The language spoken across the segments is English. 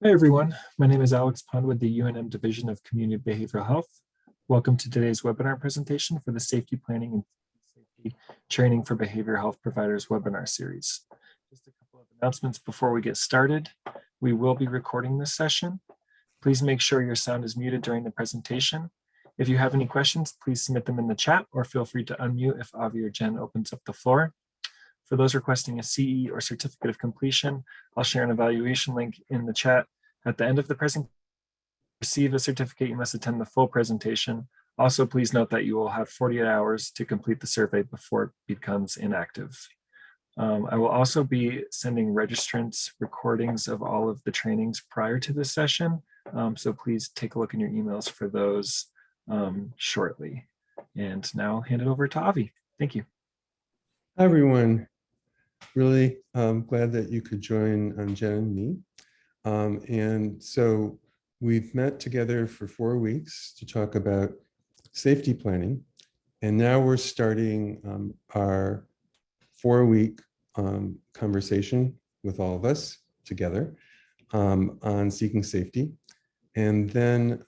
Hi, everyone. My name is Alex Pond with the UNM Division of Community Behavioral Health. Welcome to today's webinar presentation for the Safety Planning and Safety Training for Behavioral Health Providers webinar series. Just a couple of announcements before we get started. We will be recording this session. Please make sure your sound is muted during the presentation. If you have any questions, please submit them in the chat or feel free to unmute if Avi or Jen opens up the floor. For those requesting a CE or certificate of completion, I'll share an evaluation link in the chat. At the end of the presentation, to receive a certificate, you must attend the full presentation. Also, please note that you will have 48 hours to complete the survey before it becomes inactive. I will also be sending registrants recordings of all of the trainings prior to this session. So please take a look in your emails for those shortly. And now I'll hand it over to Avi. Thank you. Hi, everyone. Really glad that you could join Jen and me. And so we've met together for 4 weeks to talk about safety planning. And now we're starting our 4-week conversation with all of us together on seeking safety. And then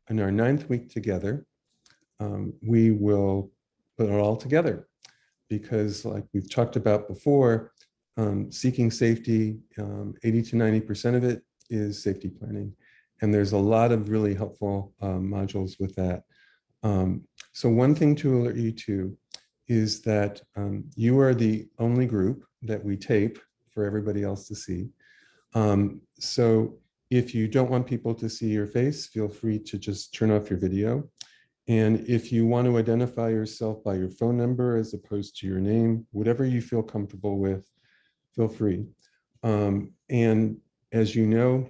in our 9th week together, we will put it all together. Because like we've talked about before, seeking safety, 80 to 90% of it is safety planning. And there's a lot of really helpful modules with that. So one thing to alert you to is that you are the only group that we tape for everybody else to see. So if you don't want people to see your face, feel free to just turn off your video. And if you want to identify yourself by your phone number as opposed to your name, whatever you feel comfortable with, feel free. And as you know,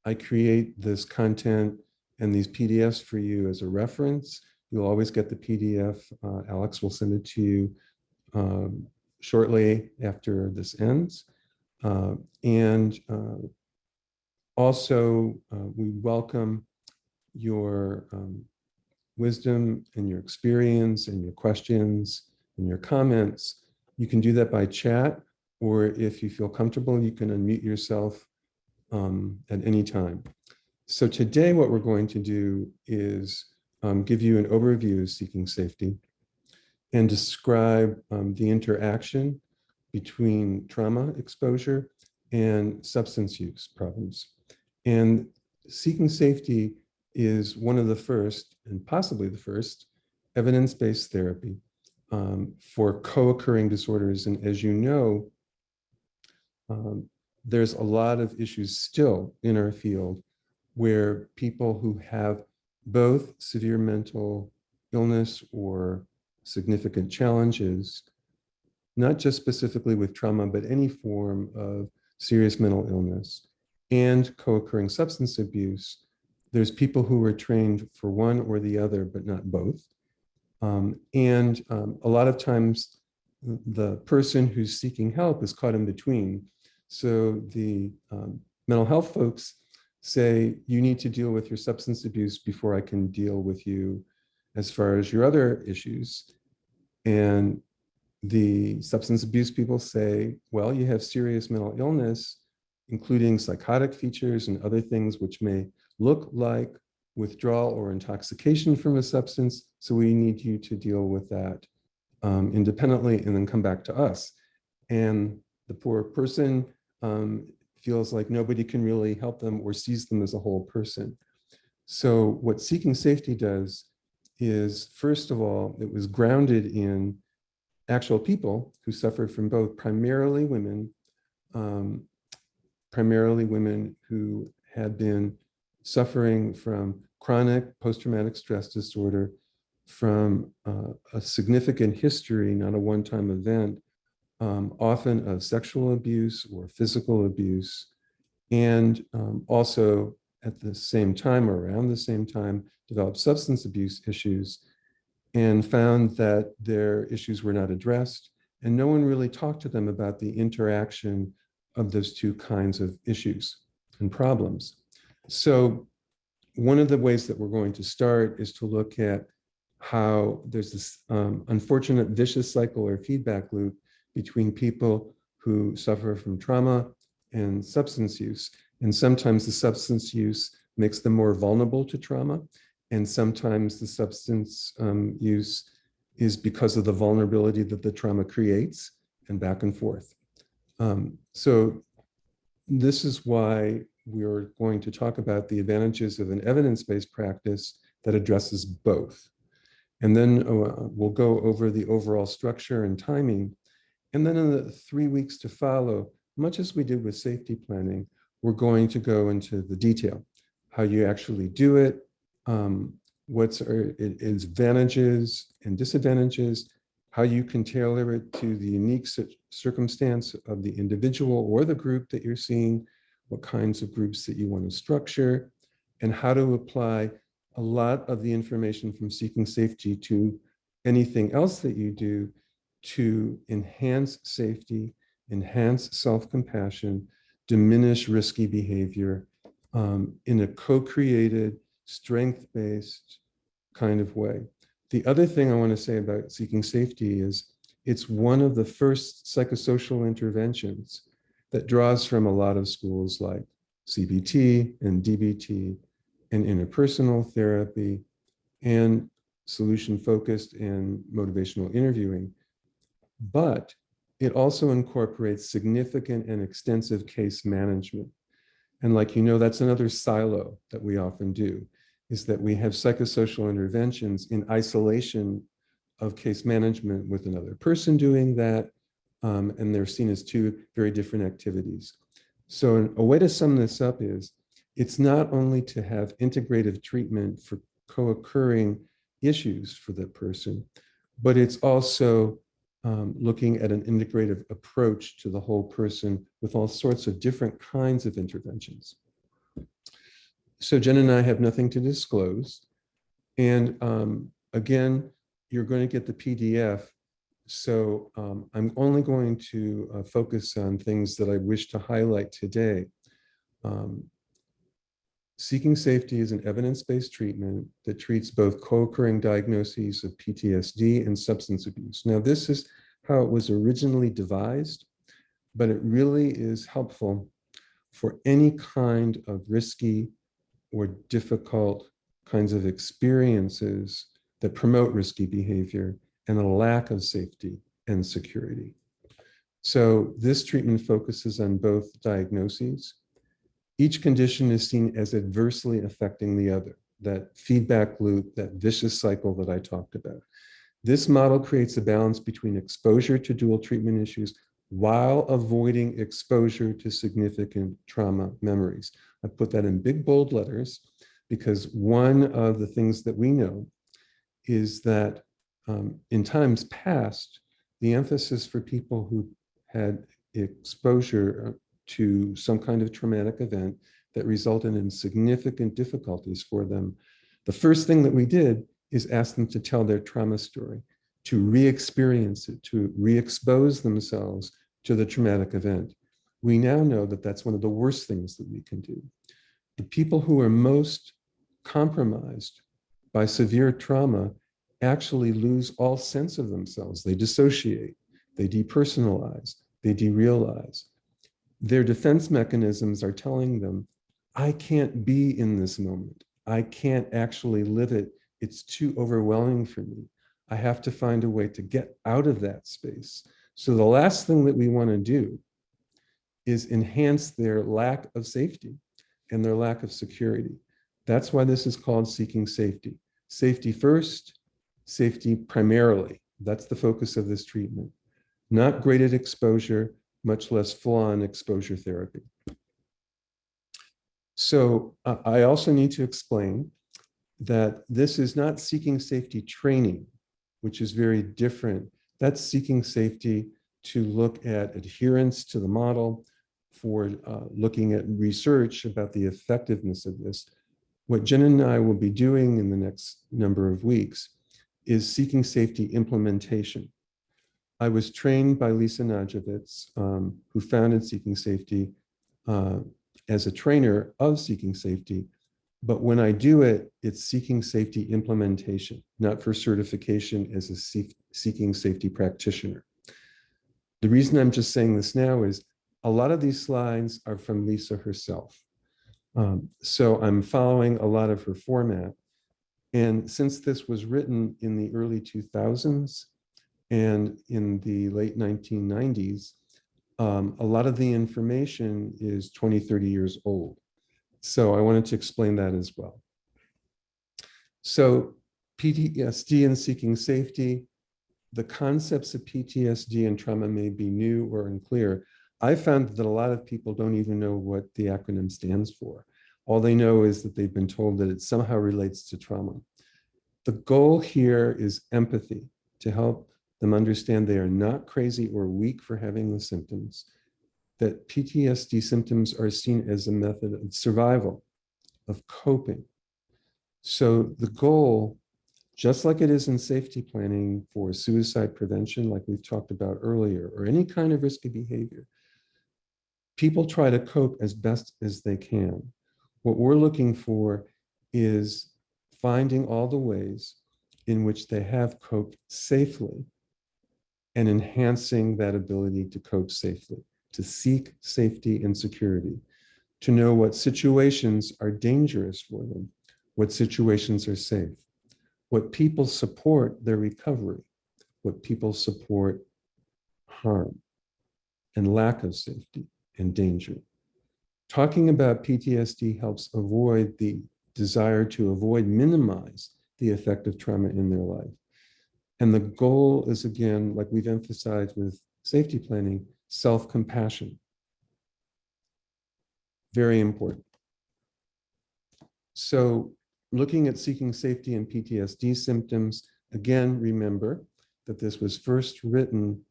I create this content and these PDFs for you as a reference. You'll always get the PDF. Alex will send it to you shortly after this ends. Also, we welcome your wisdom and your experience and your questions and your comments. You can do that by chat, or if you feel comfortable, you can unmute yourself at any time. So today what we're going to do is give you an overview of seeking safety and describe the interaction between trauma exposure and substance use problems. And seeking safety is one of the first, and possibly the first, evidence-based therapy for co-occurring disorders. And as you know, there's a lot of issues still in our field where people who have both severe mental illness or significant challenges, not just specifically with trauma, but any form of serious mental illness and co-occurring substance abuse, there's people who are trained for one or the other, but not both. A lot of times the person who's seeking help is caught in between. So the mental health folks say, you need to deal with your substance abuse before I can deal with you as far as your other issues. And the substance abuse people say, well, you have serious mental illness, including psychotic features and other things which may look like withdrawal or intoxication from a substance. So we need you to deal with that independently and then come back to us. And the poor person feels like nobody can really help them or sees them as a whole person. So what seeking safety does is, first of all, it was grounded in actual people who suffered from both, primarily women who had been suffering from chronic post-traumatic stress disorder, from a significant history, not a one-time event, often of sexual abuse or physical abuse, and also at the same time or around the same time developed substance abuse issues and found that their issues were not addressed, and no one really talked to them about the interaction of those two kinds of issues and problems. So one of the ways that we're going to start is to look at how there's this unfortunate vicious cycle or feedback loop between people who suffer from trauma and substance use. And sometimes the substance use makes them more vulnerable to trauma. And sometimes the substance use is because of the vulnerability that the trauma creates, and back and forth. So this is why we're going to talk about the advantages of an evidence-based practice that addresses both. And then we'll go over the overall structure and timing. And then in the 3 weeks to follow, much as we did with safety planning, we're going to go into the detail, how you actually do it, what's its advantages and disadvantages, how you can tailor it to the unique circumstance of the individual or the group that you're seeing, what kinds of groups that you want to structure, and how to apply a lot of the information from Seeking Safety to anything else that you do to enhance safety, enhance self-compassion, diminish risky behavior in a co-created, strength-based kind of way. The other thing I want to say about Seeking Safety is it's one of the first psychosocial interventions that draws from a lot of schools like CBT and DBT and interpersonal therapy and solution-focused and motivational interviewing. But it also incorporates significant and extensive case management. And like you know, that's another silo that we often do, is that we have psychosocial interventions in isolation of case management with another person doing that, and they're seen as two very different activities. So a way to sum this up is, it's not only to have integrative treatment for co-occurring issues for the person, but it's also looking at an integrative approach to the whole person with all sorts of different kinds of interventions. So Jen and I have nothing to disclose. And again, you're going to get the PDF. So I'm only going to focus on things that I wish to highlight today. Seeking Safety is an evidence-based treatment that treats both co-occurring diagnoses of PTSD and substance abuse. Now, this is how it was originally devised, but it really is helpful for any kind of risky or difficult kinds of experiences that promote risky behavior and a lack of safety and security. So this treatment focuses on both diagnoses. Each condition is seen as adversely affecting the other, that feedback loop, that vicious cycle that I talked about. This model creates a balance between exposure to dual treatment issues while avoiding exposure to significant trauma memories. I put that in big bold letters because one of the things that we know is that in times past, the emphasis for people who had exposure to some kind of traumatic event that resulted in significant difficulties for them, the first thing that we did is ask them to tell their trauma story, to re-experience it, to re-expose themselves to the traumatic event. We now know that that's one of the worst things that we can do. The people who are most compromised by severe trauma actually lose all sense of themselves. They dissociate, they depersonalize, they derealize. Their defense mechanisms are telling them, I can't be in this moment. I can't actually live it. It's too overwhelming for me. I have to find a way to get out of that space. So the last thing that we want to do is enhance their lack of safety and their lack of security. That's why this is called Seeking Safety. Safety first, safety primarily. That's the focus of this treatment. Not graded exposure, much less full-on exposure therapy. So I also need to explain that this is not Seeking Safety training, which is very different. That's Seeking Safety to look at adherence to the model, for looking at research about the effectiveness of this. What Jen and I will be doing in the next number of weeks is Seeking Safety implementation. I was trained by Lisa Najovitz, who founded Seeking Safety, as a trainer of Seeking Safety. But when I do it, it's Seeking Safety implementation, not for certification as a Seeking Safety practitioner. The reason I'm just saying this now is A lot of these slides are from Lisa herself. So I'm following a lot of her format. And since this was written in the early 2000s and in the late 1990s, a lot of the information is 20, 30 years old. So I wanted to explain that as well. So PTSD and seeking safety, the concepts of PTSD and trauma may be new or unclear. I found that a lot of people don't even know what the acronym stands for. All they know is that they've been told that it somehow relates to trauma. The goal here is empathy, to help them understand they are not crazy or weak for having the symptoms, that PTSD symptoms are seen as a method of survival, of coping. So the goal, just like it is in safety planning for suicide prevention, like we've talked about earlier, or any kind of risky behavior, people try to cope as best as they can. What we're looking for is finding all the ways in which they have coped safely and enhancing that ability to cope safely, to seek safety and security, to know what situations are dangerous for them, what situations are safe, what people support their recovery, what people support harm and lack of safety and danger. Talking about PTSD helps avoid the desire to minimize the effect of trauma in their life. And the goal is, again, like we've emphasized with safety planning, self-compassion. Very important. So looking at seeking safety and PTSD symptoms, again, remember that this was first written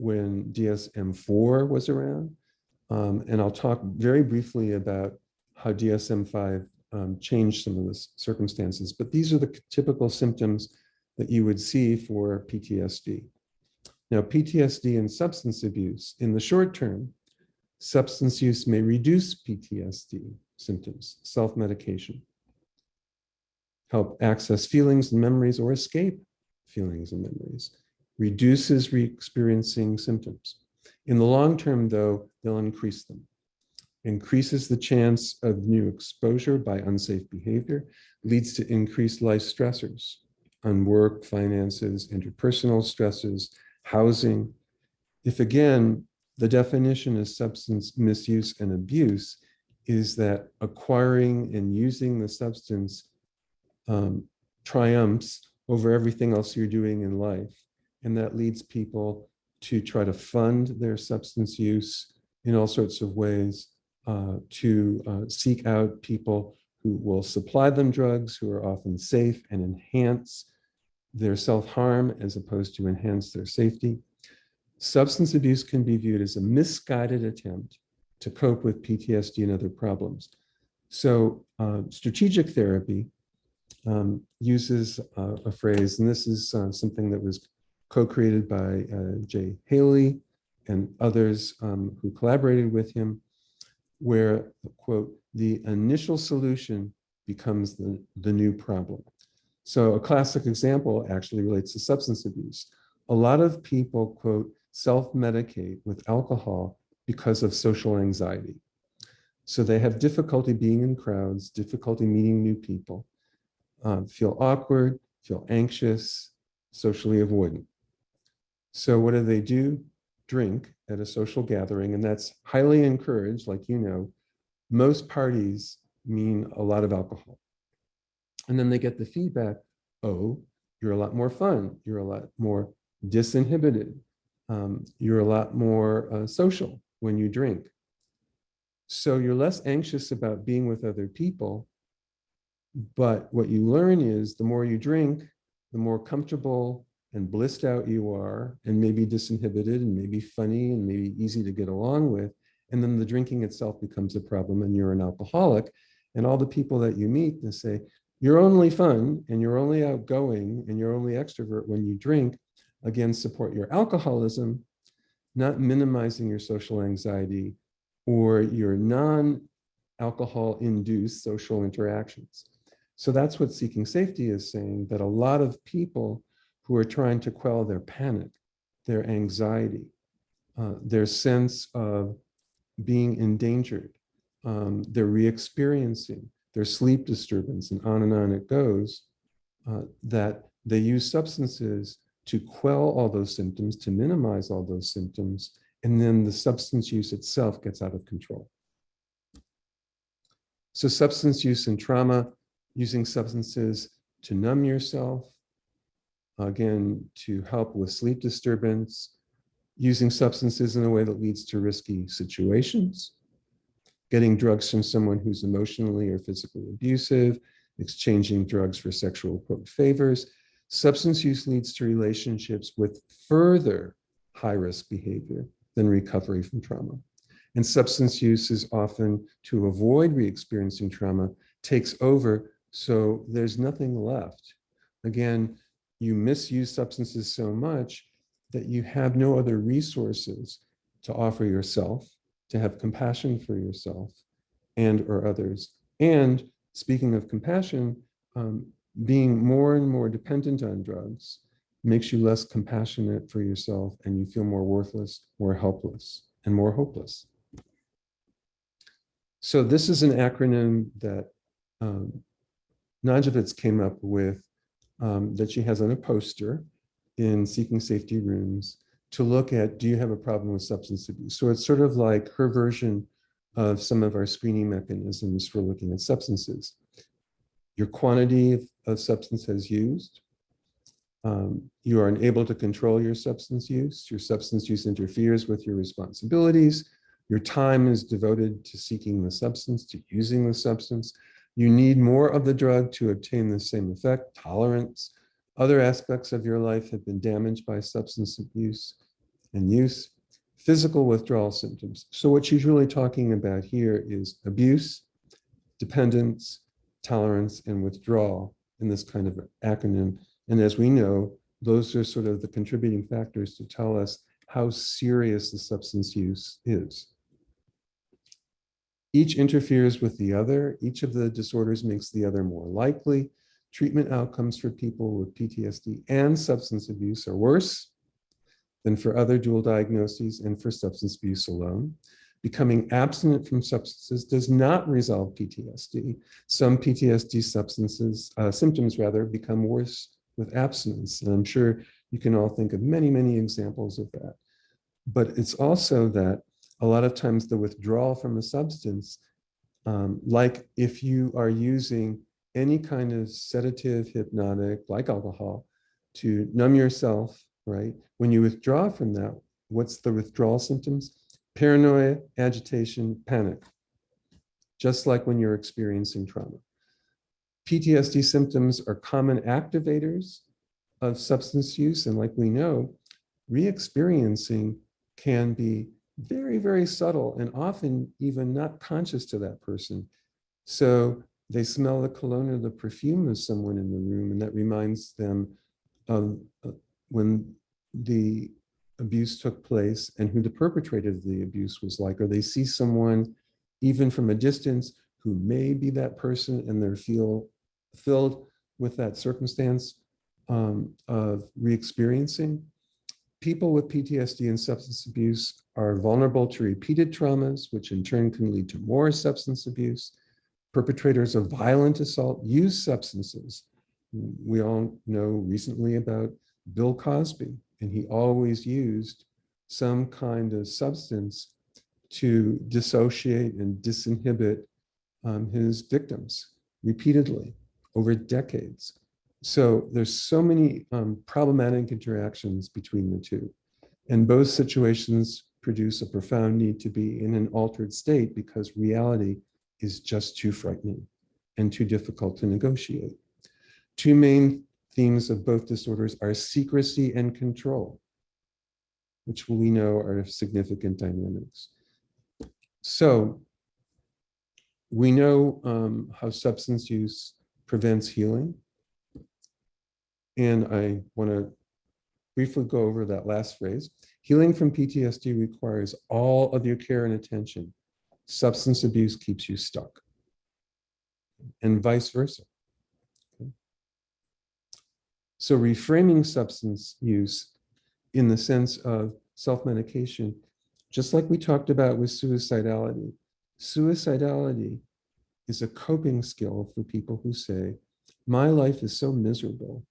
when DSM-4 was around. And I'll talk very briefly about how DSM-5 changed some of the circumstances, but these are the typical symptoms that you would see for PTSD. Now, PTSD and substance abuse, in the short term, substance use may reduce PTSD symptoms, self-medication, help access feelings and memories or escape feelings and memories, reduces re-experiencing symptoms. In the long term, though, they'll increase them. Increases the chance of new exposure by unsafe behavior, leads to increased life stressors on work, finances, interpersonal stresses, housing. If again, the definition of substance misuse and abuse is that acquiring and using the substance triumphs over everything else you're doing in life. And that leads people to try to fund their substance use in all sorts of ways, to seek out people who will supply them drugs, who are often safe and enhance their self-harm as opposed to enhance their safety. Substance abuse can be viewed as a misguided attempt to cope with PTSD and other problems. So strategic therapy uses a phrase, and this is something that was co-created by Jay Haley and others who collaborated with him, where, quote, the initial solution becomes the new problem. So a classic example actually relates to substance abuse. A lot of people, quote, self-medicate with alcohol because of social anxiety. So they have difficulty being in crowds, difficulty meeting new people, feel awkward, feel anxious, socially avoidant. So what do? Drink at a social gathering, and that's highly encouraged, like you know. Most parties mean a lot of alcohol. And then they get the feedback, oh, you're a lot more fun, you're a lot more disinhibited, you're a lot more social when you drink. So you're less anxious about being with other people, but what you learn is the more you drink, the more comfortable and blissed out you are, and maybe disinhibited and maybe funny and maybe easy to get along with. And then the drinking itself becomes a problem and you're an alcoholic. And all the people that you meet, they say, you're only fun and you're only outgoing and you're only extrovert when you drink. Again, support your alcoholism, not minimizing your social anxiety or your non-alcohol induced social interactions. So that's what seeking safety is saying, that a lot of people who are trying to quell their panic, their anxiety, their sense of being endangered, their re-experiencing, their sleep disturbance, and on it goes, that they use substances to quell all those symptoms, to minimize all those symptoms, and then the substance use itself gets out of control. So substance use and trauma, using substances to numb yourself, again, to help with sleep disturbance, using substances in a way that leads to risky situations, getting drugs from someone who's emotionally or physically abusive, exchanging drugs for sexual favors. Substance use leads to relationships with further high-risk behavior than recovery from trauma. And substance use is often, to avoid re-experiencing trauma, takes over, so there's nothing left. Again, you misuse substances so much that you have no other resources to offer yourself, to have compassion for yourself and or others. And speaking of compassion, being more and more dependent on drugs makes you less compassionate for yourself, and you feel more worthless, more helpless, and more hopeless. So this is an acronym that Najavitz came up with, that she has on a poster in Seeking Safety Rooms, to look at, do you have a problem with substance abuse? So it's sort of like her version of some of our screening mechanisms for looking at substances. Your quantity of substances used, you are unable to control your substance use interferes with your responsibilities, your time is devoted to seeking the substance, to using the substance, you need more of the drug to obtain the same effect, tolerance, other aspects of your life have been damaged by substance abuse and use, physical withdrawal symptoms. So what she's really talking about here is abuse, dependence, tolerance, and withdrawal in this kind of acronym. And as we know, those are sort of the contributing factors to tell us how serious the substance use is. Each interferes with the other. Each of the disorders makes the other more likely. Treatment outcomes for people with PTSD and substance abuse are worse than for other dual diagnoses and for substance abuse alone. Becoming abstinent from substances does not resolve PTSD. Some PTSD symptoms become worse with abstinence. And I'm sure you can all think of many, many examples of that. But it's also that a lot of times the withdrawal from a substance, like if you are using any kind of sedative, hypnotic, like alcohol, to numb yourself, right? When you withdraw from that, what's the withdrawal symptoms? Paranoia, agitation, panic, just like when you're experiencing trauma. PTSD symptoms are common activators of substance use, and like we know, re-experiencing can be very, very subtle and often even not conscious to that person. So they smell the cologne or the perfume of someone in the room, and that reminds them of when the abuse took place and who the perpetrator of the abuse was like, or they see someone even from a distance who may be that person, and they feel filled with that circumstance of re-experiencing. People with PTSD and substance abuse are vulnerable to repeated traumas, which in turn can lead to more substance abuse. Perpetrators of violent assault use substances. We all know recently about Bill Cosby, and he always used some kind of substance to dissociate and disinhibit his victims repeatedly over decades. So there's so many problematic interactions between the two. And both situations produce a profound need to be in an altered state because reality is just too frightening and too difficult to negotiate. Two main themes of both disorders are secrecy and control, which we know are significant dynamics. So we know how substance use prevents healing. And I want to briefly go over that last phrase. Healing from PTSD requires all of your care and attention. Substance abuse keeps you stuck, and vice versa. Okay. So reframing substance use in the sense of self-medication Just like we talked about with suicidality. Suicidality is a coping skill for people who say, my life is so miserable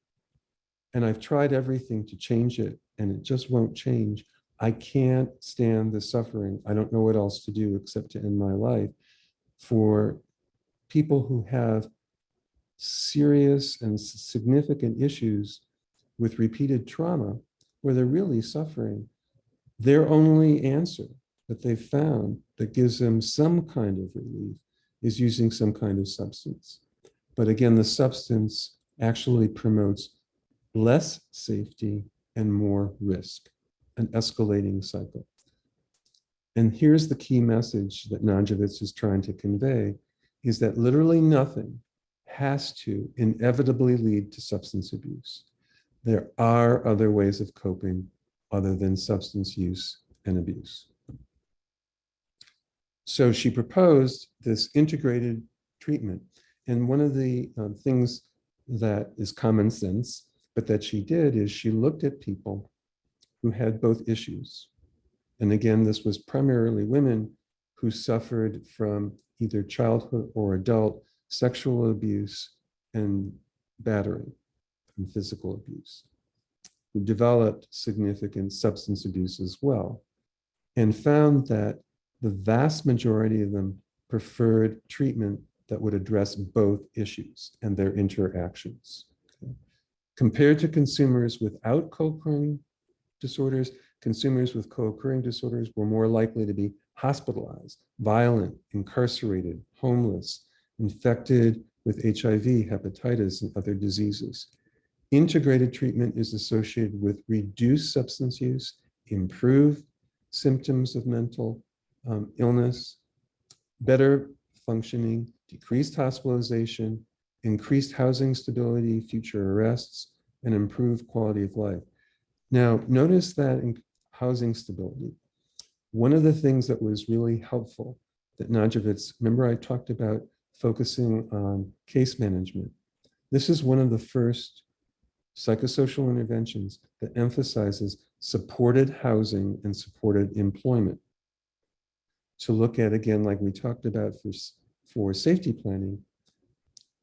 and I've tried everything to change it and it just won't change. I can't stand the suffering. I don't know what else to do except to end my life. For people who have serious and significant issues with repeated trauma, where they're really suffering, their only answer that they've found that gives them some kind of relief is using some kind of substance. But again, the substance actually promotes less safety and more risk, an escalating cycle. And here's the key message that Najavitz is trying to convey, is that literally nothing has to inevitably lead to substance abuse. There are other ways of coping other than substance use and abuse. So she proposed this integrated treatment. And one of the things that is common sense, but that she did, is she looked at people who had both issues. And again, this was primarily women who suffered from either childhood or adult sexual abuse and battery and physical abuse, who developed significant substance abuse as well, and found that the vast majority of them preferred treatment that would address both issues and their interactions. Okay. Compared to consumers without co-occurring disorders, consumers with co-occurring disorders were more likely to be hospitalized, violent, incarcerated, homeless, infected with HIV, hepatitis, and other diseases. Integrated treatment is associated with reduced substance use, improved symptoms of mental illness, better functioning, decreased hospitalization, increased housing stability, future arrests, and improved quality of life. Now, notice that in housing stability, one of the things that was really helpful that Najavitz, remember I talked about focusing on case management. This is one of the first psychosocial interventions that emphasizes supported housing and supported employment. To look at, again, like we talked about for safety planning,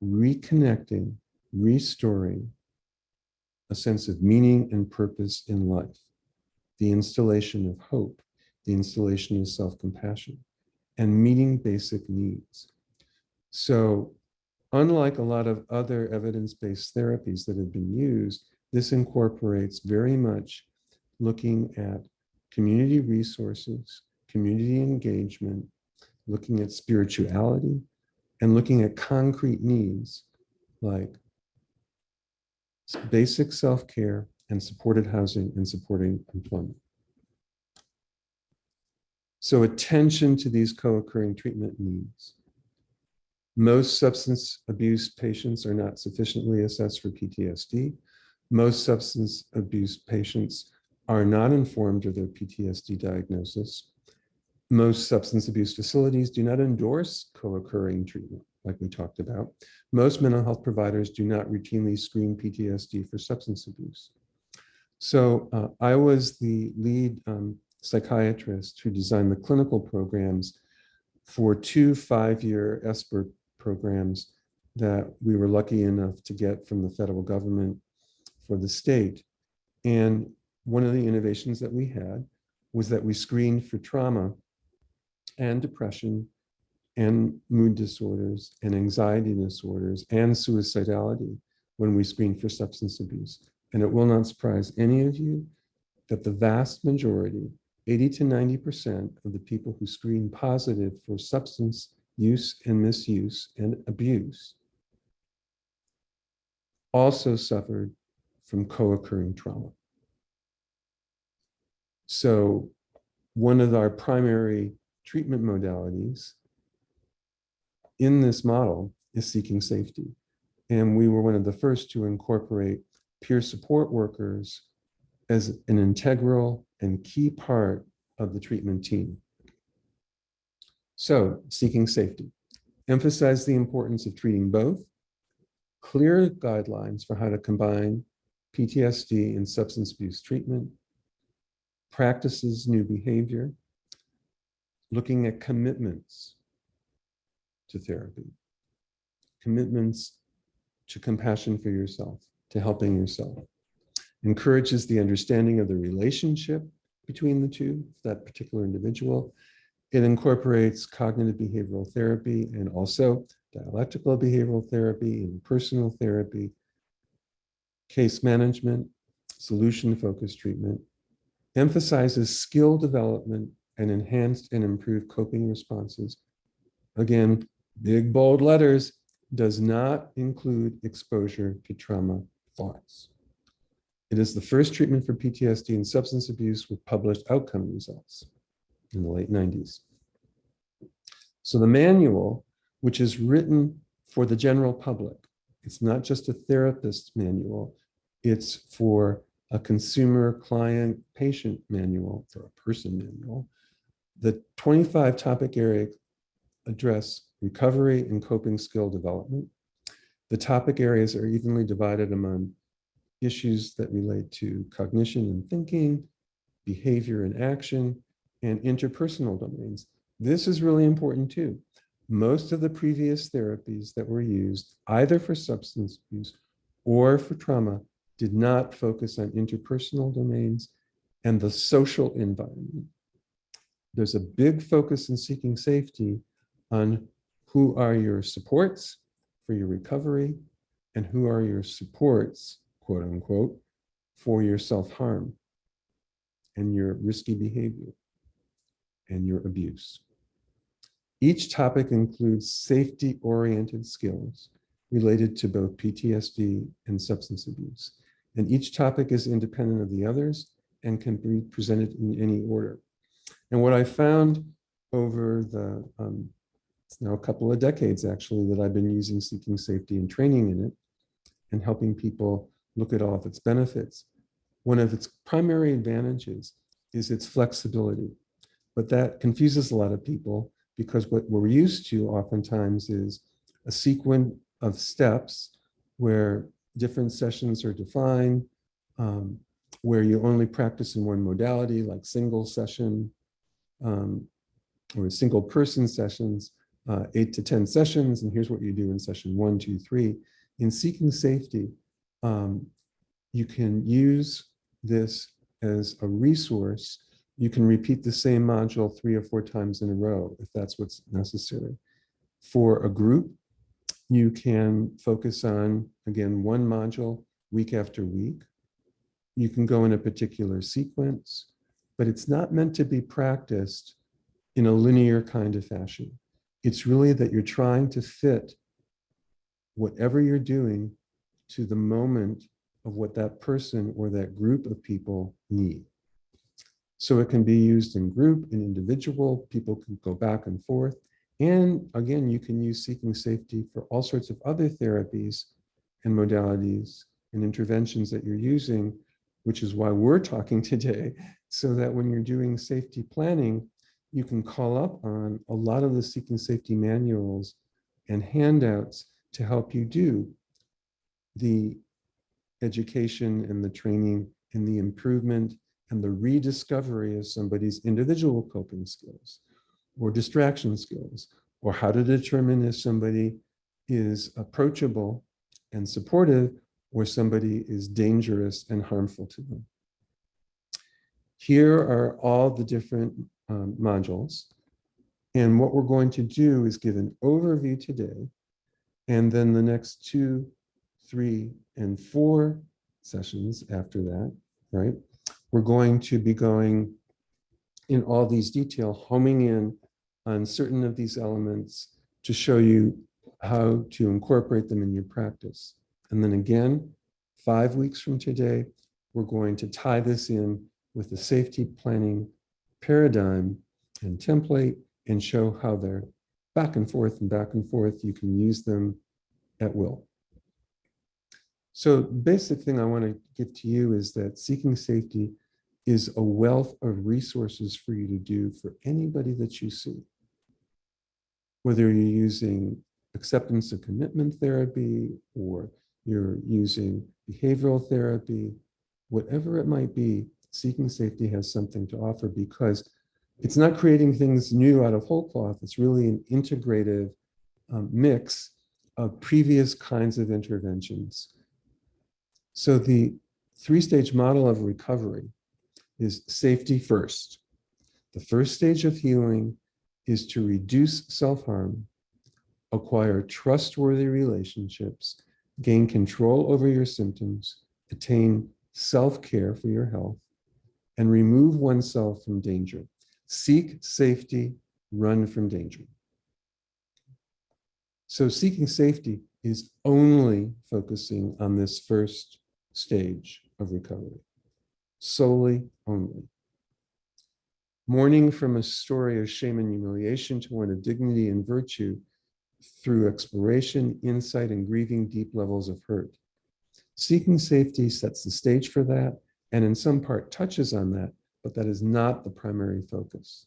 reconnecting, restoring a sense of meaning and purpose in life, the installation of hope, the installation of self-compassion, and meeting basic needs. So unlike a lot of other evidence-based therapies that have been used, this incorporates very much looking at community resources, community engagement, looking at spirituality, and looking at concrete needs like basic self-care and supported housing and supporting employment. So attention to these co-occurring treatment needs. Most substance abuse patients are not sufficiently assessed for PTSD. Most substance abuse patients are not informed of their PTSD diagnosis. Most substance abuse facilities do not endorse co-occurring treatment, like we talked about. Most mental health providers do not routinely screen PTSD for substance abuse. So I was the lead psychiatrist who designed the clinical programs for 2 5-year SBIRT programs that we were lucky enough to get from the federal government for the state. And one of the innovations that we had was that we screened for trauma and depression and mood disorders and anxiety disorders and suicidality when we screen for substance abuse. And it will not surprise any of you that the vast majority, 80 to 90% of the people who screen positive for substance use and misuse and abuse also suffered from co-occurring trauma. So one of our primary treatment modalities in this model is seeking safety. And we were one of the first to incorporate peer support workers as an integral and key part of the treatment team. So, seeking safety. Emphasize the importance of treating both. Clear guidelines for how to combine PTSD and substance abuse treatment. Practices new behavior. looking at commitments to therapy, commitments to compassion for yourself, to helping yourself. Encourages the understanding of the relationship between the two, that particular individual. It incorporates cognitive behavioral therapy and also dialectical behavioral therapy and personal therapy, case management, solution-focused treatment, emphasizes skill development and enhanced and improved coping responses. Again, big bold letters, does not include exposure to trauma thoughts. It is the first treatment for PTSD and substance abuse with published outcome results in the late 90s. So the manual, which is written for the general public, it's not just a therapist manual, it's for a consumer, client, patient manual, for a person manual. The 25 topic areas address recovery and coping skill development. The topic areas are evenly divided among issues that relate to cognition and thinking, behavior and action, and interpersonal domains. This is really important too. Most of the previous therapies that were used, either for substance abuse or for trauma, did not focus on interpersonal domains and the social environment. There's a big focus in seeking safety on who are your supports for your recovery and who are your supports, quote unquote, for your self-harm and your risky behavior and your abuse. Each topic includes safety-oriented skills related to both PTSD and substance abuse. And each topic is independent of the others and can be presented in any order. And what I found over the, it's now a couple of decades actually that I've been using Seeking Safety and training in it and helping people look at all of its benefits. One of its primary advantages is its flexibility, but that confuses a lot of people because what we're used to oftentimes is a sequence of steps where different sessions are defined, where you only practice in one modality, like single session or single person sessions, 8 to 10 sessions, and here's what you do in session 1, 2, 3. In Seeking Safety, you can use this as a resource. You can repeat the same module 3 or 4 times in a row if that's what's necessary. For a group, you can focus on, again, one module week after week. You can go in a particular sequence, but it's not meant to be practiced in a linear kind of fashion. It's really that you're trying to fit whatever you're doing to the moment of what that person or that group of people need. So it can be used in group, in individual, people can go back and forth. And again, you can use Seeking Safety for all sorts of other therapies and modalities and interventions that you're using, which is why we're talking today, so that when you're doing safety planning, you can call up on a lot of the Seeking Safety manuals and handouts to help you do the education and the training and the improvement and the rediscovery of somebody's individual coping skills or distraction skills, or how to determine if somebody is approachable and supportive or somebody is dangerous and harmful to them. Here are all the different modules. And what we're going to do is give an overview today, and then the next 2, 3, and 4 sessions after that, right? We're going to be going in all these detail, homing in on certain of these elements to show you how to incorporate them in your practice. And then again, 5 weeks from today, we're going to tie this in with the safety planning paradigm and template and show how they're back and forth and back and forth. You can use them at will. So the basic thing I want to give to you is that Seeking Safety is a wealth of resources for you to do for anybody that you see. Whether you're using acceptance and commitment therapy, or you're using behavioral therapy, whatever it might be, Seeking Safety has something to offer because It's not creating things new out of whole cloth. It's really an integrative mix of previous kinds of interventions. So the three-stage model of recovery is safety first. The first stage of healing is to reduce self-harm, acquire trustworthy relationships, gain control over your symptoms, attain self-care for your health, and remove oneself from danger. Seek safety, run from danger. So seeking safety is only focusing on this first stage of recovery, solely only. Mourning from a story of shame and humiliation to one of dignity and virtue through exploration, insight, and grieving deep levels of hurt. Seeking safety sets the stage for that, and in some part touches on that, but that is not the primary focus.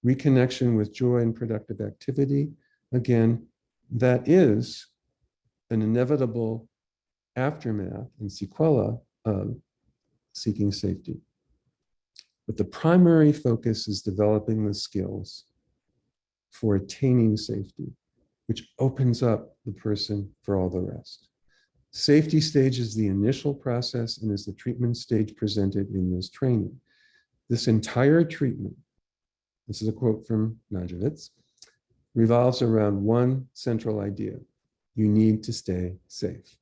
Reconnection with joy and productive activity, again, that is an inevitable aftermath and sequela of seeking safety. But the primary focus is developing the skills for attaining safety, which opens up the person for all the rest. Safety stage is the initial process and is the treatment stage presented in this training. This entire treatment, this is a quote from Najovitz, revolves around one central idea. You need to stay safe.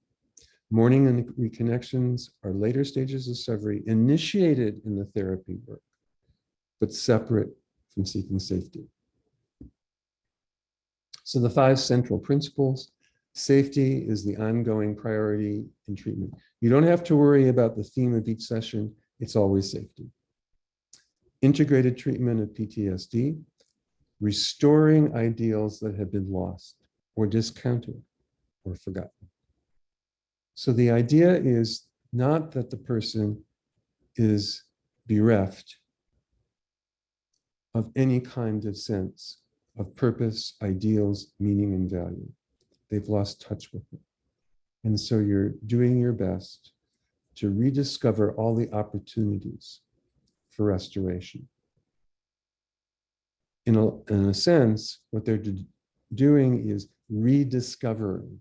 Mourning and reconnections are later stages of recovery initiated in the therapy work, but separate from seeking safety. So the 5 central principles. Safety is the ongoing priority in treatment. You don't have to worry about the theme of each session. It's always safety. Integrated treatment of PTSD, restoring ideals that have been lost or discounted or forgotten. So the idea is not that the person is bereft of any kind of sense of purpose, ideals, meaning, and value. They've lost touch with it. And so you're doing your best to rediscover all the opportunities for restoration. In a sense, what they're doing is rediscovering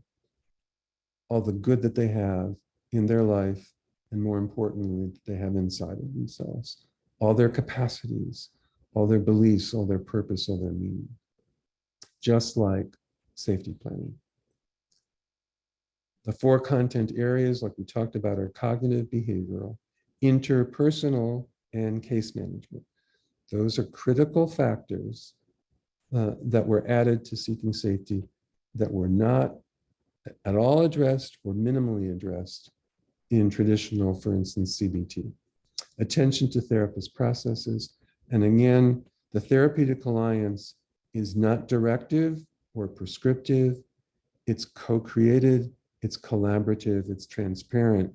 all the good that they have in their life, and more importantly, that they have inside of themselves, all their capacities, all their beliefs, all their purpose, all their meaning, just like safety planning. The 4 content areas, like we talked about, are cognitive, behavioral, interpersonal, and case management. Those are critical factors that were added to seeking safety that were not at all addressed or minimally addressed in traditional, for instance, CBT. Attention to therapist processes. And again, the Therapeutic Alliance is not directive or prescriptive. It's co-created, it's collaborative, it's transparent.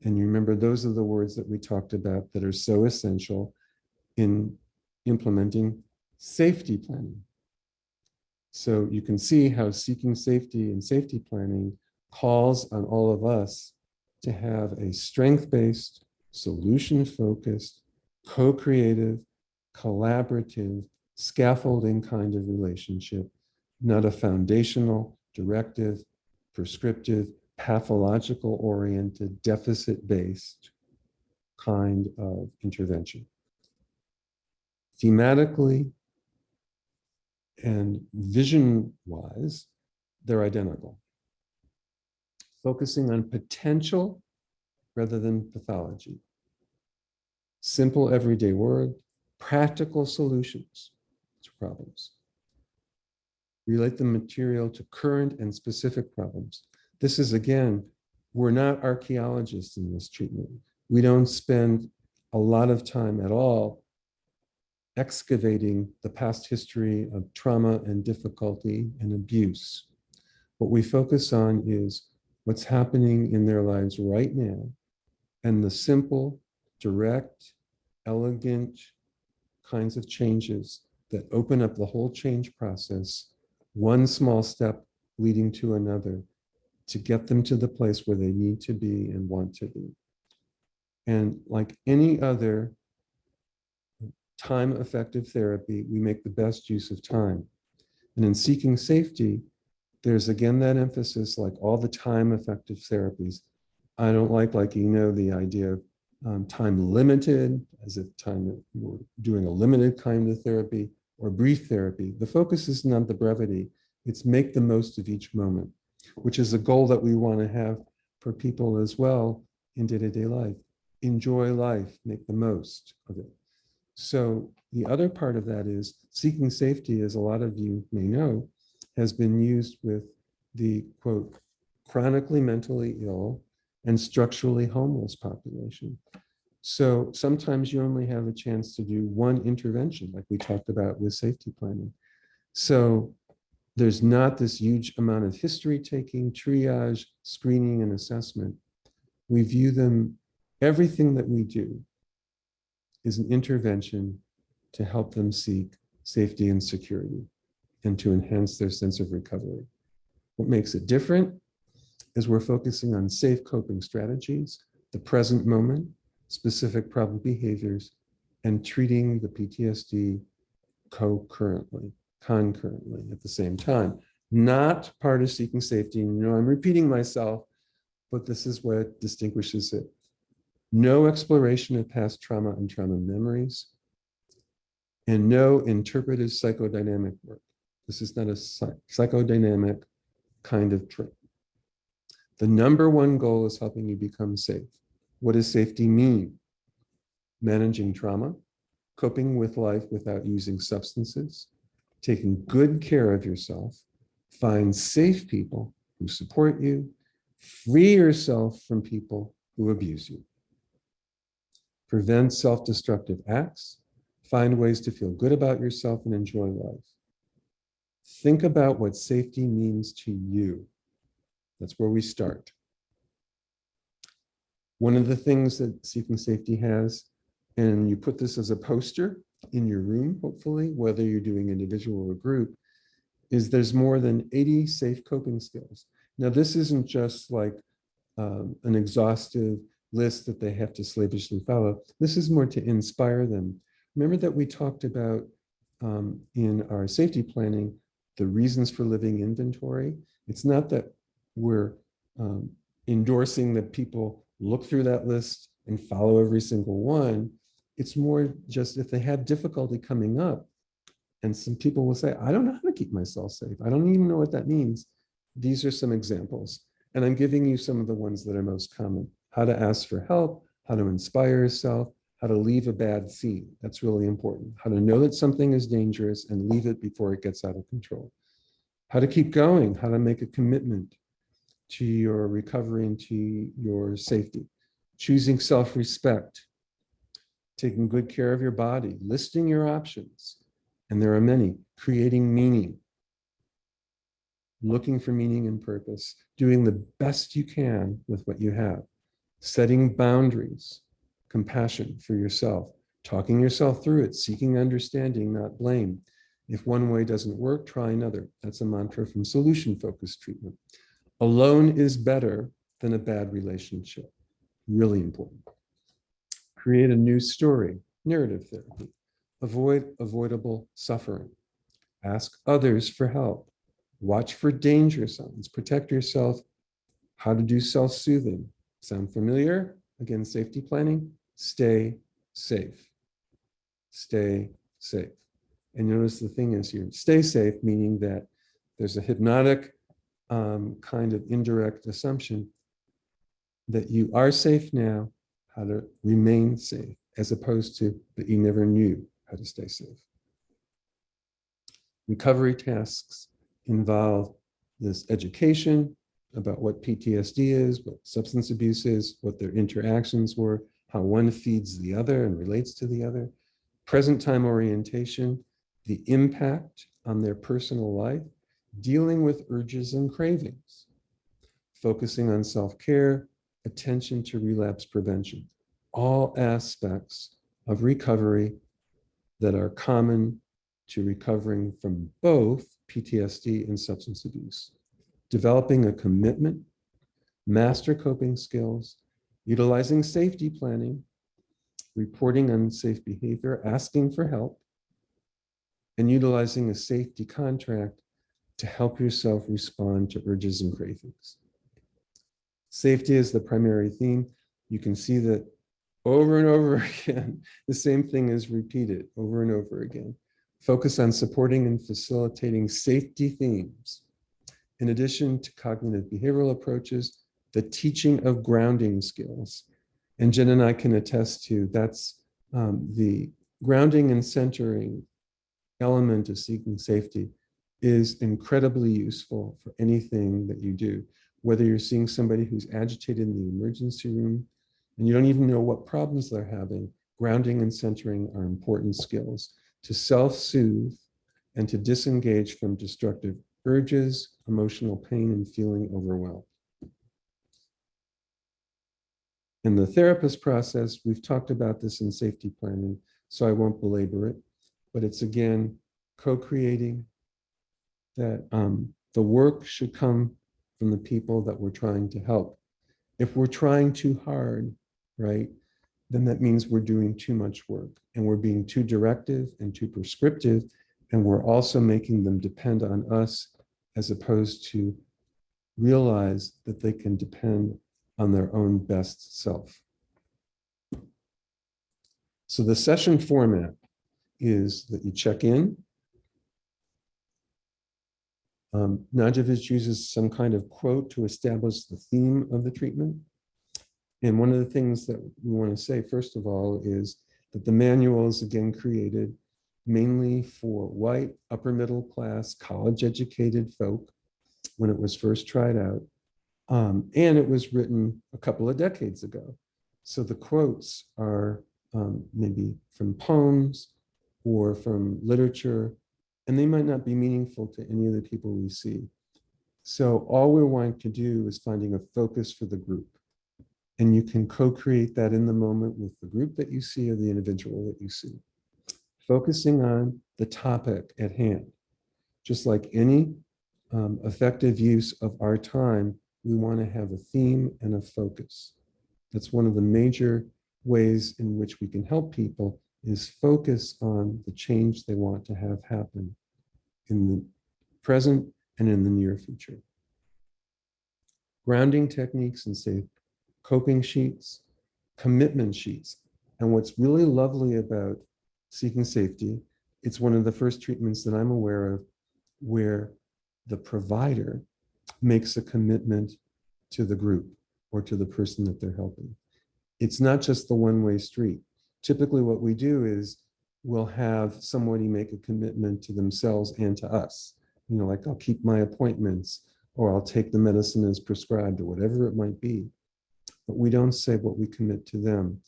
And you remember, those are the words that we talked about that are so essential in implementing safety planning. So you can see how seeking safety and safety planning calls on all of us to have a strength-based, solution-focused, co-creative, collaborative, scaffolding kind of relationship, not a foundational, directive, prescriptive, pathological-oriented, deficit-based kind of intervention. Thematically and vision-wise, they're identical. Focusing on potential rather than pathology. Simple everyday word, practical solutions to problems. Relate the material to current and specific problems. This is, again, we're not archaeologists in this treatment. We don't spend a lot of time at all excavating the past history of trauma and difficulty and abuse. What we focus on is what's happening in their lives right now, and the simple, direct, elegant kinds of changes that open up the whole change process, one small step leading to another, to get them to the place where they need to be and want to be. And like any other time-effective therapy, we make the best use of time. And in seeking safety, there's again that emphasis, like all the time-effective therapies. I don't like the idea of time limited, as if we're doing a limited kind of therapy, or brief therapy. The focus is not the brevity, it's make the most of each moment, which is a goal that we want to have for people as well in day-to-day life. Enjoy life, make the most of it. So the other part of that is seeking safety, as a lot of you may know, has been used with the, quote, chronically mentally ill and structurally homeless population. So sometimes you only have a chance to do one intervention, like we talked about with safety planning. So there's not this huge amount of history taking, triage, screening, and assessment. We view them, everything that we do is an intervention to help them seek safety and security and to enhance their sense of recovery. What makes it different is we're focusing on safe coping strategies, the present moment, specific problem behaviors, and treating the PTSD concurrently at the same time. Not part of seeking safety. And I'm repeating myself, but this is what distinguishes it. No exploration of past trauma and trauma memories, and no interpretive psychodynamic work. This is not a psychodynamic kind of trip. The number one goal is helping you become safe. What does safety mean? Managing trauma, coping with life without using substances, taking good care of yourself, find safe people who support you, free yourself from people who abuse you. Prevent self-destructive acts, find ways to feel good about yourself and enjoy life. Think about what safety means to you. That's where we start. One of the things that Seeking Safety has, and you put this as a poster in your room, hopefully, whether you're doing individual or group, is there's more than 80 safe coping skills. Now, this isn't just like an exhaustive list that they have to slavishly follow. This is more to inspire them. Remember that we talked about in our safety planning, the reasons for living inventory. It's not that we're endorsing that people look through that list and follow every single one. It's more just if they have difficulty coming up, and some people will say, I don't know how to keep myself safe. I don't even know what that means. These are some examples. And I'm giving you some of the ones that are most common. How to ask for help, how to inspire yourself, how to leave a bad scene. That's really important. How to know that something is dangerous and leave it before it gets out of control. How to keep going, how to make a commitment to your recovery and to your safety. Choosing self-respect, taking good care of your body, listing your options. And there are many. Creating meaning, looking for meaning and purpose, doing the best you can with what you have, setting boundaries, compassion for yourself, talking yourself through it, seeking understanding, not blame. If one way doesn't work, try another. That's a mantra from solution-focused treatment. Alone is better than a bad relationship. Really important. Create a new story, narrative therapy. Avoid avoidable suffering. Ask others for help. Watch for danger signs. Protect yourself. How to do self-soothing. Sound familiar? Again, safety planning. Stay safe. Stay safe. And notice the thing is here, stay safe, meaning that there's a hypnotic kind of indirect assumption that you are safe now, how to remain safe, as opposed to that you never knew how to stay safe. Recovery tasks involve this education about what PTSD is, what substance abuse is, what their interactions were, how one feeds the other and relates to the other, present time orientation, the impact on their personal life, dealing with urges and cravings, focusing on self-care, attention to relapse prevention, all aspects of recovery that are common to recovering from both PTSD and substance abuse. Developing a commitment, master coping skills, utilizing safety planning, reporting unsafe behavior, asking for help, and utilizing a safety contract to help yourself respond to urges and cravings. Safety is the primary theme. You can see that over and over again, the same thing is repeated over and over again. Focus on supporting and facilitating safety themes. In addition to cognitive behavioral approaches, the teaching of grounding skills. And Jen and I can attest to that's the grounding and centering element of seeking safety is incredibly useful for anything that you do. Whether you're seeing somebody who's agitated in the emergency room and you don't even know what problems they're having, grounding and centering are important skills to self-soothe and to disengage from destructive urges, emotional pain, and feeling overwhelmed. In the therapist process, we've talked about this in safety planning, so I won't belabor it, but it's again, co-creating that the work should come from the people that we're trying to help. If we're trying too hard, right, then that means we're doing too much work and we're being too directive and too prescriptive, and we're also making them depend on us as opposed to realize that they can depend on their own best self. So the session format is that you check in. Najavich uses some kind of quote to establish the theme of the treatment. And one of the things that we want to say, first of all, is that the manual is again created mainly for white, upper middle class, college-educated folk when it was first tried out. And it was written a couple of decades ago. So the quotes are maybe from poems or from literature, and they might not be meaningful to any of the people we see. So all we're wanting to do is finding a focus for the group. And you can co-create that in the moment with the group that you see or the individual that you see. Focusing on the topic at hand. Just like any effective use of our time, we want to have a theme and a focus. That's one of the major ways in which we can help people is focus on the change they want to have happen in the present and in the near future. Grounding techniques and safe coping sheets, commitment sheets. And what's really lovely about seeking safety, it's one of the first treatments that I'm aware of where the provider makes a commitment to the group or to the person that they're helping. It's not just the one-way street. Typically what we do is we'll have somebody make a commitment to themselves and to us. You know, like I'll keep my appointments or I'll take the medicine as prescribed or whatever it might be. But we don't say what we commit to them.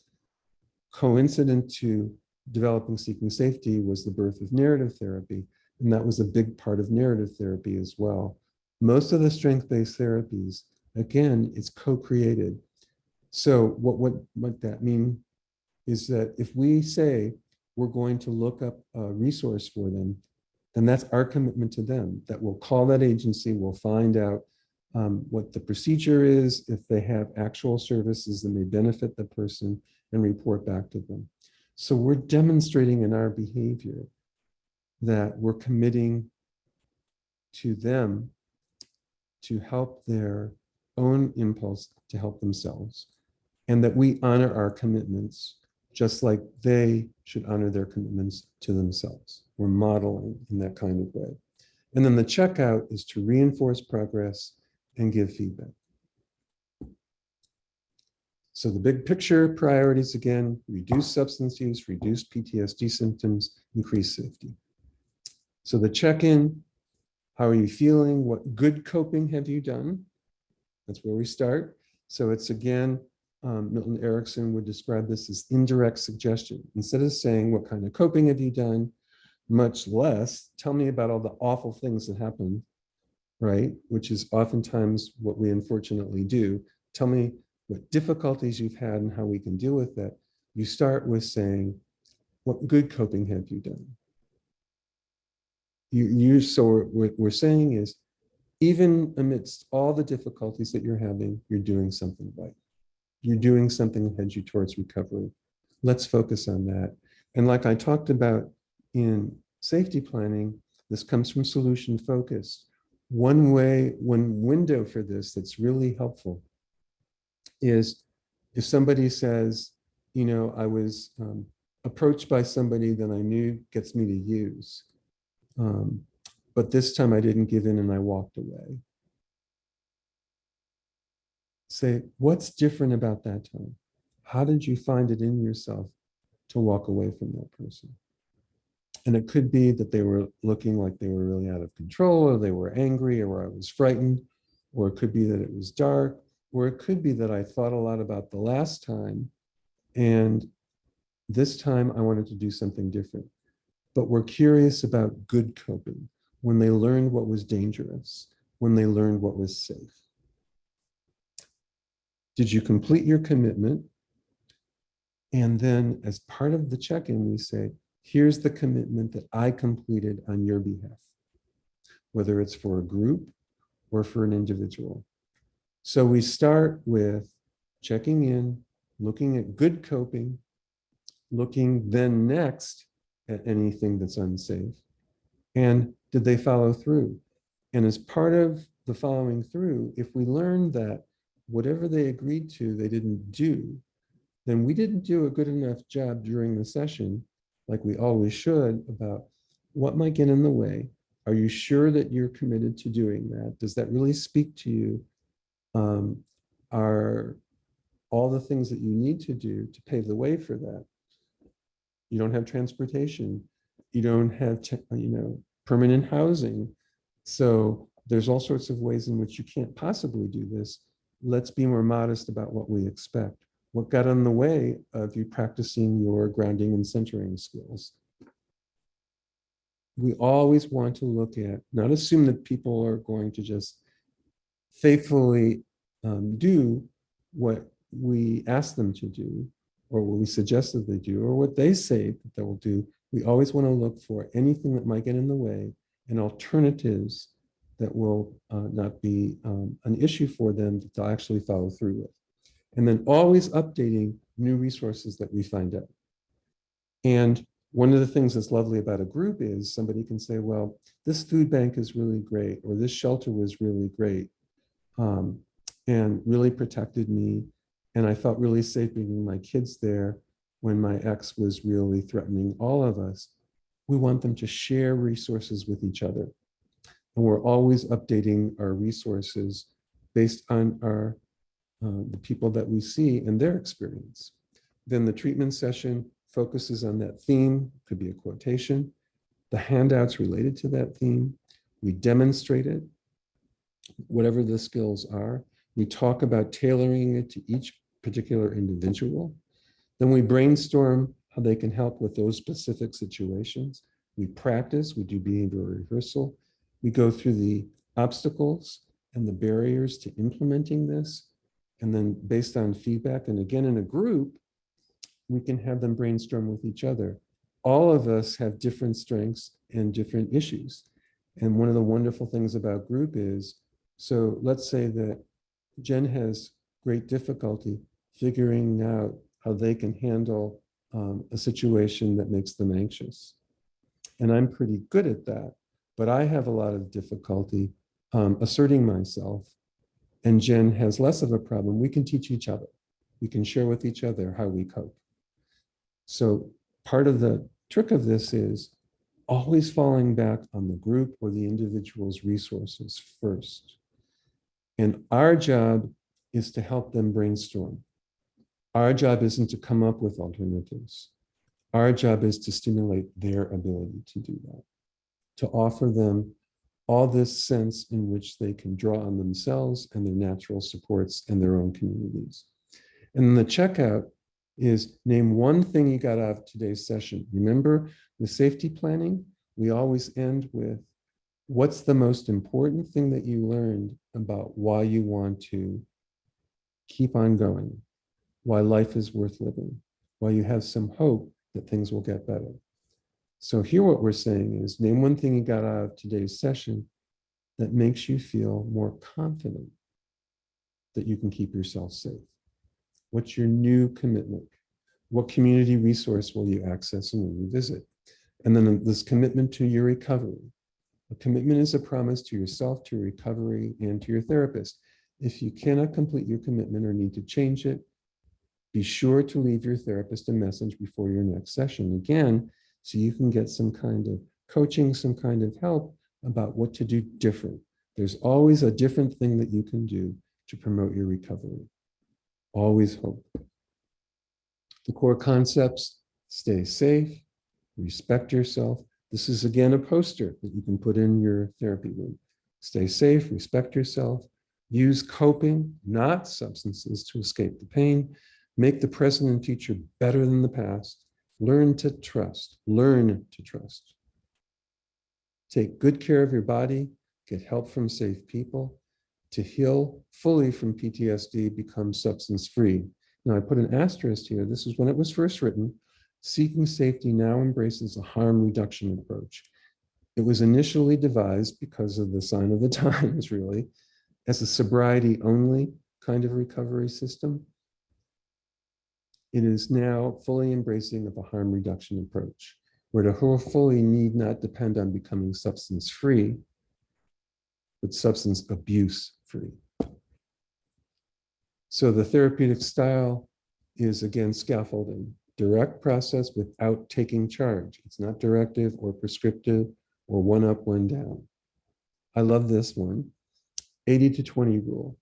Coincident to developing seeking safety was the birth of narrative therapy. And that was a big part of narrative therapy as well. Most of the strength-based therapies, again, it's co-created. So what that mean is that if we say we're going to look up a resource for them, then that's our commitment to them, that we'll call that agency, we'll find out what the procedure is, if they have actual services that may benefit the person, and report back to them. So we're demonstrating in our behavior that we're committing to them to help their own impulse to help themselves, and that we honor our commitments just like they should honor their commitments to themselves. We're modeling in that kind of way. And then the checkout is to reinforce progress and give feedback. So the big picture priorities again, reduce substance use, reduce PTSD symptoms, increase safety. So the check-in, how are you feeling? What good coping have you done? That's where we start. So it's again, Milton Erickson would describe this as indirect suggestion. Instead of saying, what kind of coping have you done? Much less, tell me about all the awful things that happened, right? Which is oftentimes what we unfortunately do. Tell me what difficulties you've had and how we can deal with that. You start with saying, what good coping have you done? So what we're saying is, even amidst all the difficulties that you're having, you're doing something right. You're doing something that heads you towards recovery. let's focus on that. And like I talked about in safety planning, this comes from solution focus. One window for this that's really helpful is if somebody says, I was approached by somebody that I knew gets me to use, but this time I didn't give in and I walked away. Say, what's different about that time? How did you find it in yourself to walk away from that person? And it could be that they were looking like they were really out of control, or they were angry, or I was frightened, or it could be that it was dark, or it could be that I thought a lot about the last time, and this time I wanted to do something different. But we're curious about good coping, when they learned what was dangerous, when they learned what was safe. Did you complete your commitment? And then as part of the check-in, we say, here's the commitment that I completed on your behalf, whether it's for a group or for an individual. So we start with checking in, looking at good coping, looking then next at anything that's unsafe. And did they follow through? And as part of the following through, if we learn that whatever they agreed to, they didn't do, then we didn't do a good enough job during the session, like we always should, about what might get in the way. Are you sure that you're committed to doing that? Does that really speak to you? Are all the things that you need to do to pave the way for that? You don't have transportation. You don't have, permanent housing. So there's all sorts of ways in which you can't possibly do this. Let's be more modest about what we expect. What got in the way of you practicing your grounding and centering skills? We always want to look at, not assume that people are going to just faithfully do what we ask them to do, or what we suggest that they do, or what they say that they will do. We always want to look for anything that might get in the way and alternatives that will not be an issue for them that they'll actually follow through with. And then always updating new resources that we find out. And one of the things that's lovely about a group is somebody can say, well, this food bank is really great, or this shelter was really great, and really protected me. And I felt really safe bringing my kids there when my ex was really threatening all of us. We want them to share resources with each other. And we're always updating our resources based on the people that we see and their experience. Then the treatment session focuses on that theme, could be a quotation, the handouts related to that theme. We demonstrate it, whatever the skills are. We talk about tailoring it to each particular individual. Then we brainstorm how they can help with those specific situations. We practice, we do behavioral rehearsal. We go through the obstacles and the barriers to implementing this. And then based on feedback, and again, in a group, we can have them brainstorm with each other. All of us have different strengths and different issues. And one of the wonderful things about group is, so let's say that Jen has great difficulty figuring out how they can handle a situation that makes them anxious. And I'm pretty good at that, but I have a lot of difficulty asserting myself. And Jen has less of a problem. We can teach each other. We can share with each other how we cope. So part of the trick of this is always falling back on the group or the individual's resources first. And our job is to help them brainstorm. Our job isn't to come up with alternatives. Our job is to stimulate their ability to do that, to offer them all this sense in which they can draw on themselves and their natural supports and their own communities. And then the checkout is name one thing you got out of today's session. Remember, with safety planning, we always end with what's the most important thing that you learned about why you want to keep on going, why life is worth living, why you have some hope that things will get better. So here what we're saying is name one thing you got out of today's session that makes you feel more confident that you can keep yourself safe. What's your new commitment? What community resource will you access and will you visit? And then this commitment to your recovery. A commitment is a promise to yourself, to your recovery, and to your therapist. If you cannot complete your commitment or need to change it, be sure to leave your therapist a message before your next session. Again, so you can get some kind of coaching, some kind of help about what to do different. There's always a different thing that you can do to promote your recovery. Always hope. The core concepts: stay safe, respect yourself. This is again a poster that you can put in your therapy room. Stay safe, respect yourself, use coping, not substances, to escape the pain, make the present and future better than the past, learn to trust, Take good care of your body, get help from safe people. To heal fully from PTSD, become substance-free. Now, I put an asterisk here. This is when it was first written. Seeking Safety now embraces a harm reduction approach. It was initially devised because of the sign of the times, really, as a sobriety-only kind of recovery system. It is now fully embracing of a harm reduction approach, where the whole fully need not depend on becoming substance-free, but substance abuse-free. So the therapeutic style is, again, scaffolding, direct process without taking charge. It's not directive or prescriptive or one up, one down. I love this one, 80 to 20 rule.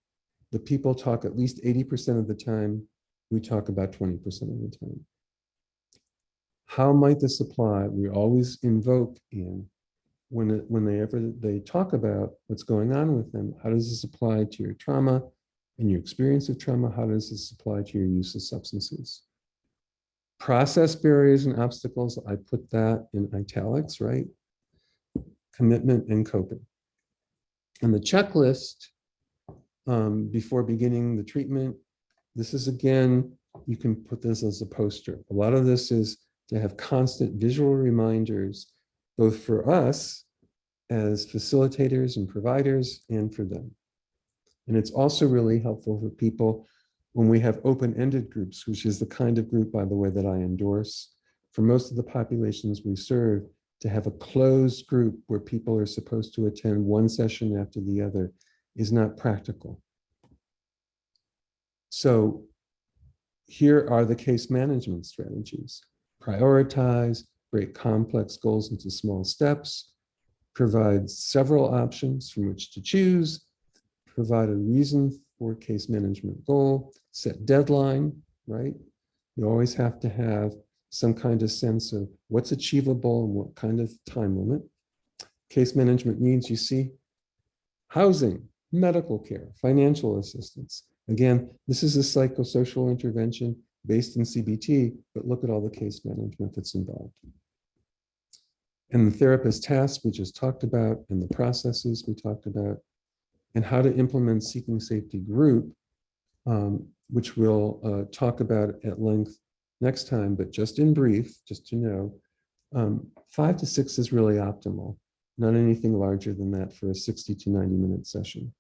The people talk at least 80% of the time. We talk about 20% of the time. How might this apply? We always invoke in when they talk about what's going on with them. How does this apply to your trauma and your experience of trauma? How does this apply to your use of substances? Process barriers and obstacles, I put that in italics, right? Commitment and coping. And the checklist before beginning the treatment, this is, again, you can put this as a poster. A lot of this is to have constant visual reminders, both for us as facilitators and providers and for them. And it's also really helpful for people when we have open-ended groups, which is the kind of group, by the way, that I endorse. For most of the populations we serve, to have a closed group where people are supposed to attend one session after the other is not practical. So here are the case management strategies. Prioritize, break complex goals into small steps, provide several options from which to choose, provide a reason for case management goal, set deadline, right? You always have to have some kind of sense of what's achievable and what kind of time limit. Case management needs, you see, housing, medical care, financial assistance. Again, this is a psychosocial intervention based in CBT, but look at all the case management that's involved. And the therapist tasks we just talked about, and the processes we talked about, and how to implement Seeking Safety group, which we'll talk about at length next time, but just in brief, just to know, 5 to 6 is really optimal, not anything larger than that for a 60 to 90-minute session.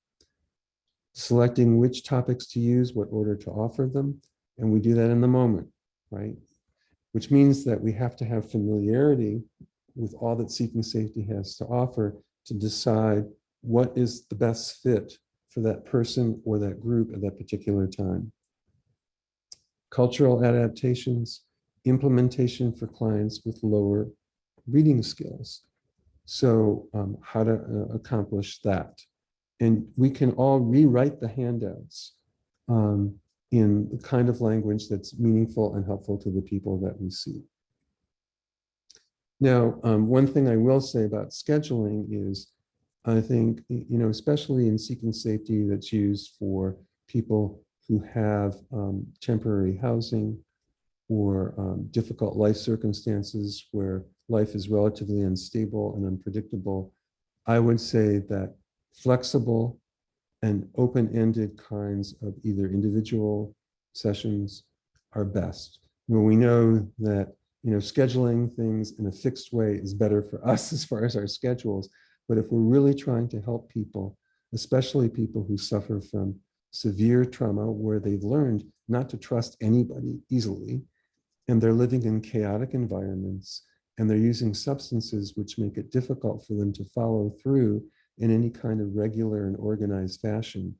Selecting which topics to use, what order to offer them, and we do that in the moment, right? Which means that we have to have familiarity with all that Seeking Safety has to offer to decide what is the best fit for that person or that group at that particular time. Cultural adaptations, implementation for clients with lower reading skills. So how to accomplish that. And we can all rewrite the handouts in the kind of language that's meaningful and helpful to the people that we see. Now, one thing I will say about scheduling is, I think, especially in Seeking Safety that's used for people who have temporary housing or difficult life circumstances where life is relatively unstable and unpredictable, I would say that flexible and open-ended kinds of either individual sessions are best. When we know that scheduling things in a fixed way is better for us as far as our schedules, but if we're really trying to help people, especially people who suffer from severe trauma where they've learned not to trust anybody easily, and they're living in chaotic environments, and they're using substances which make it difficult for them to follow through in any kind of regular and organized fashion.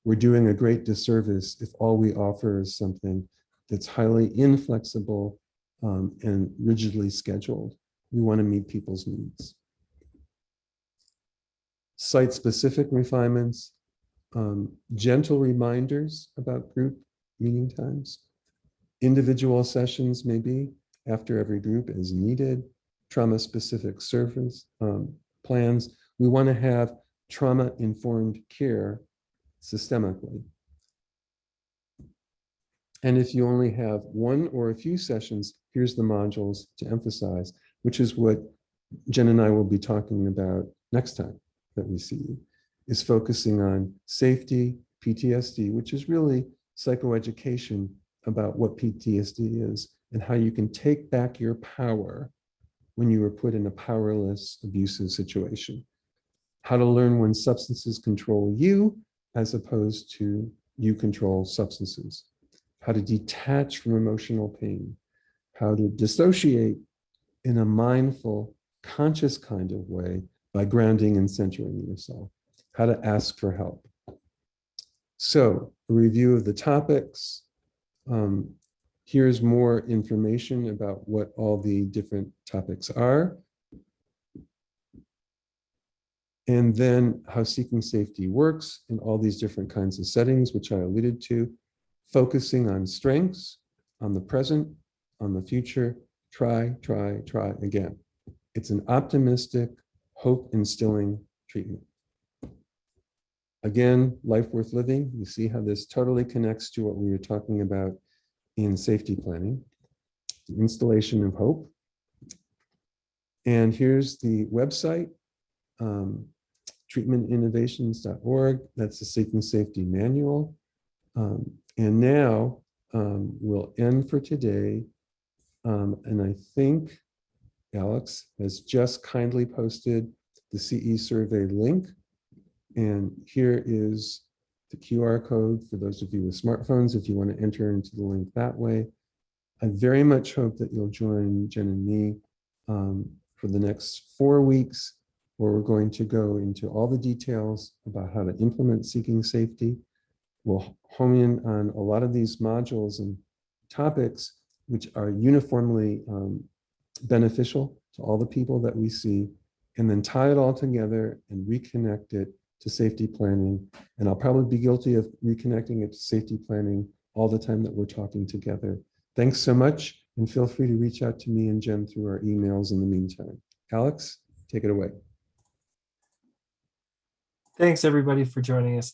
We're doing a great disservice if all we offer is something that's highly inflexible and rigidly scheduled. We want to meet people's needs. Site-specific refinements, gentle reminders about group meeting times, individual sessions maybe after every group as needed, trauma-specific service plans. We want to have trauma-informed care systemically. And if you only have one or a few sessions, here's the modules to emphasize, which is what Jen and I will be talking about next time that we see you, is focusing on safety, PTSD, which is really psychoeducation about what PTSD is and how you can take back your power when you were put in a powerless, abusive situation. How to learn when substances control you as opposed to you control substances. How to detach from emotional pain. How to dissociate in a mindful, conscious kind of way by grounding and centering yourself. How to ask for help. So, a review of the topics. Here's more information about what all the different topics are. And then how seeking safety works in all these different kinds of settings, which I alluded to, focusing on strengths, on the present, on the future, try again. It's an optimistic, hope-instilling treatment. Again, life worth living. You see how this totally connects to what we were talking about in safety planning, the installation of hope. And here's the website, treatmentinnovations.org. That's the Seeking Safety Manual. And now we'll end for today. And I think Alex has just kindly posted the CE survey link. And here is the QR code for those of you with smartphones if you want to enter into the link that way. I very much hope that you'll join Jen and me for the next 4 weeks, where we're going to go into all the details about how to implement seeking safety. We'll hone in on a lot of these modules and topics which are uniformly beneficial to all the people that we see, and then tie it all together and reconnect it to safety planning. And I'll probably be guilty of reconnecting it to safety planning all the time that we're talking together. Thanks so much, and feel free to reach out to me and Jen through our emails in the meantime. Alex, take it away. Thanks everybody for joining us